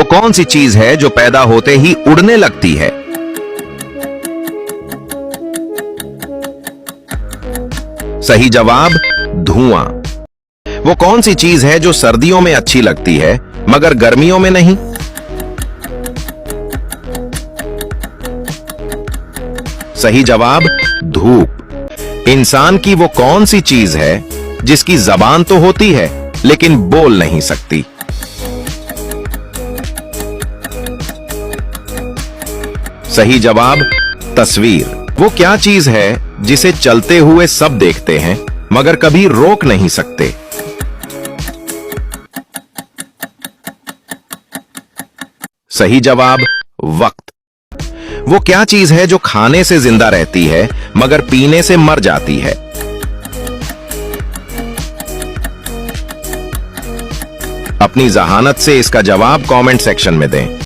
वो कौन सी चीज है जो पैदा होते ही उड़ने लगती है? सही जवाब धुआं। वो कौन सी चीज है जो सर्दियों में अच्छी लगती है मगर गर्मियों में नहीं? सही जवाब धूप। इंसान की वो कौन सी चीज है जिसकी जबान तो होती है लेकिन बोल नहीं सकती? सही जवाब तस्वीर। वो क्या चीज है जिसे चलते हुए सब देखते हैं मगर कभी रोक नहीं सकते? सही जवाब वक्त। वो क्या चीज है जो खाने से जिंदा रहती है मगर पीने से मर जाती है? अपनी जहानत से इसका जवाब कमेंट सेक्शन में दें।